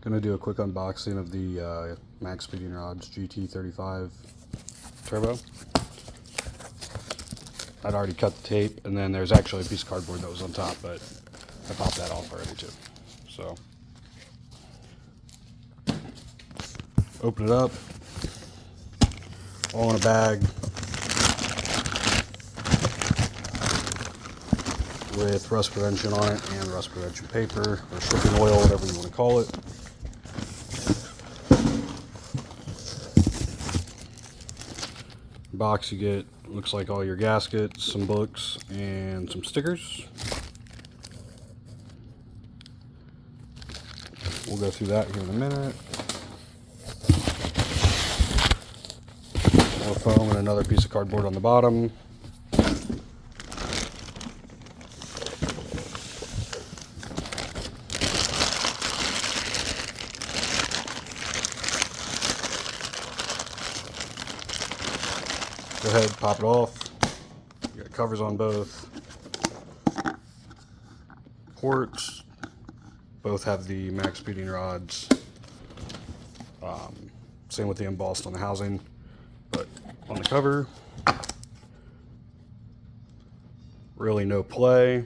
Gonna do a quick unboxing of the Maxpeedingrods GT35 Turbo. I'd already cut the tape, and then there's actually a piece of cardboard that was on top, but I popped that off already too. So, open it up, all in a bag with rust prevention on it and rust prevention paper or shipping oil, whatever you want to call it. Box, you get, looks like all your gaskets, some books, and some stickers. We'll go through that here in a minute. More foam and another piece of cardboard on the bottom. Go ahead, pop it off. You got covers on both ports. Both have the Maxpeedingrods. Same with the embossed on the housing, but on the cover, really no play. At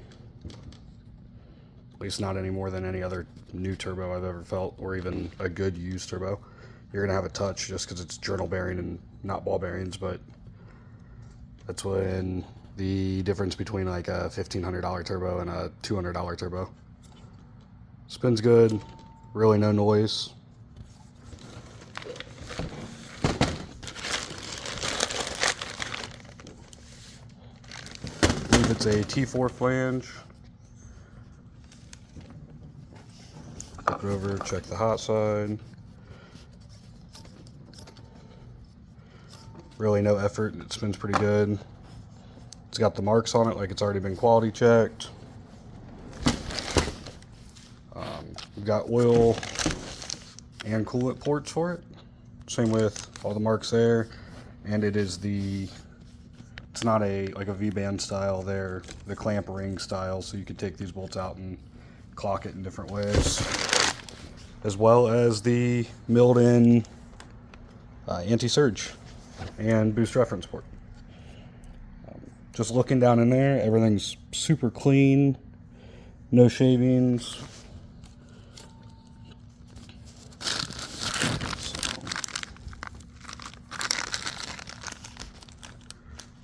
least not any more than any other new turbo I've ever felt, or even a good used turbo. You're gonna have a touch just because it's journal bearing and not ball bearings, but that's when the difference between like a $1,500 turbo and a $200 turbo. Spins good, really no noise. I believe it's a T4 flange. Flip it over, check the hot side. Really no effort, it spins pretty good. It's got the marks on it like it's already been quality checked. We've got oil and coolant ports for it. Same with all the marks there. And it is it's not like a V-band style there, the clamp ring style, so you can take these bolts out and clock it in different ways. As well as the milled in anti-surge and boost reference port. Just looking down in there, everything's super clean, no shavings.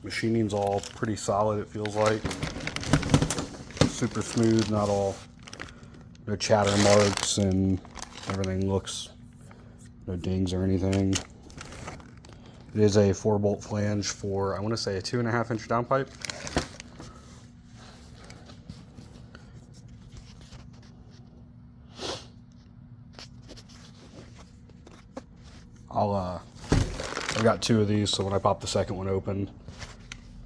Machining's all pretty solid, it feels like. Super smooth, no chatter marks, and everything looks, no dings or anything. It is a 4-bolt flange for, I want to say, a 2.5 inch downpipe. I've got 2 of these, so when I pop the second one open,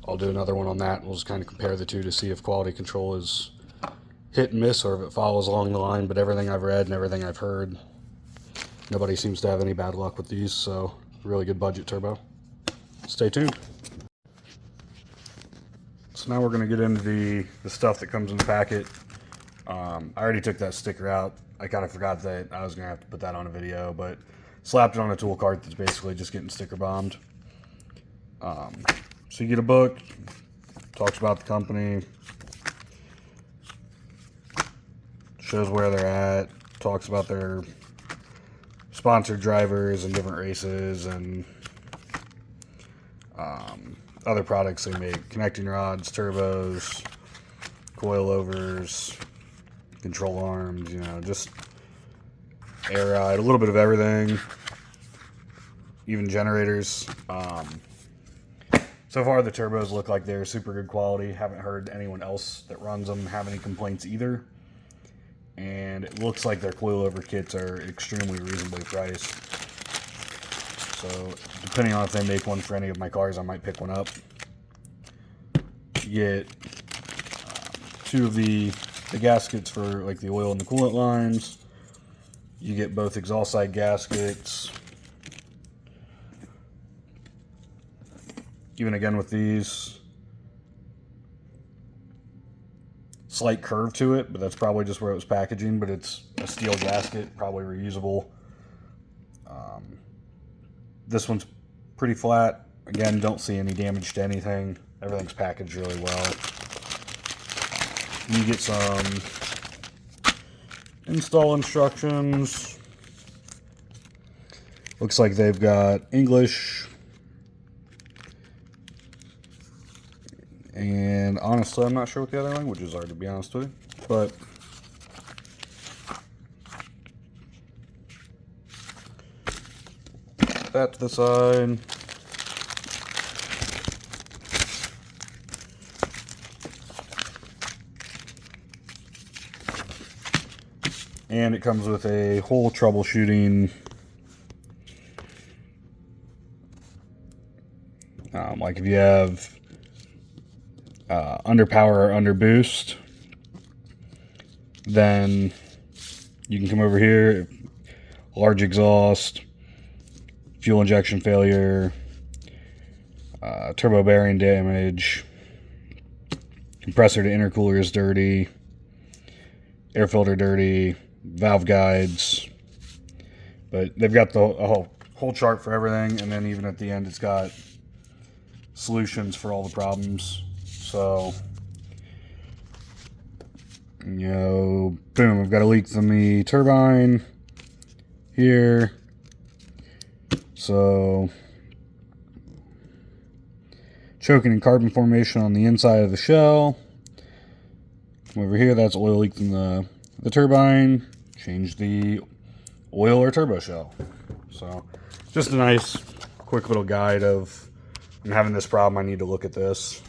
I'll do another one on that, and we'll just kind of compare the two to see if quality control is hit and miss or if it follows along the line. But everything I've read and everything I've heard, nobody seems to have any bad luck with these, so really good budget turbo. Stay tuned. So now we're going to get into the stuff that comes in the packet. I already took that sticker out. I kind of forgot that I was going to have to put that on a video, but slapped it on a tool cart that's basically just getting sticker bombed. So you get a book, talks about the company, shows where they're at, talks about their sponsored drivers and different races and other products they make. Connecting rods, turbos, coilovers, control arms, you know, just air ride, a little bit of everything, even generators. So far the turbos look like they're super good quality. Haven't heard anyone else that runs them have any complaints either. And it looks like their coilover kits are extremely reasonably priced. So depending on if they make one for any of my cars, I might pick one up. You get 2 of the gaskets for like the oil and the coolant lines. You get both exhaust side gaskets. Even again with these, slight curve to it, but that's probably just where it was packaging, but it's a steel gasket, probably reusable. This one's pretty flat. Again, don't see any damage to anything. Everything's packaged really well. You get some install instructions. Looks like they've got English. And honestly, I'm not sure what the other languages are, to be honest with you. But that to the side. And it comes with a whole troubleshooting, like if you have under power or under boost, then you can come over here, large exhaust, fuel injection failure, turbo bearing damage, compressor to intercooler is dirty, air filter dirty, valve guides. But they've got the whole chart for everything, and then even at the end it's got solutions for all the problems. So, you know, boom, I've got a leak from the turbine here. So, choking and carbon formation on the inside of the shell. Come over here, that's oil leak from the turbine. Change the oil or turbo shell. So, just a nice, quick little guide of, I'm having this problem, I need to look at this.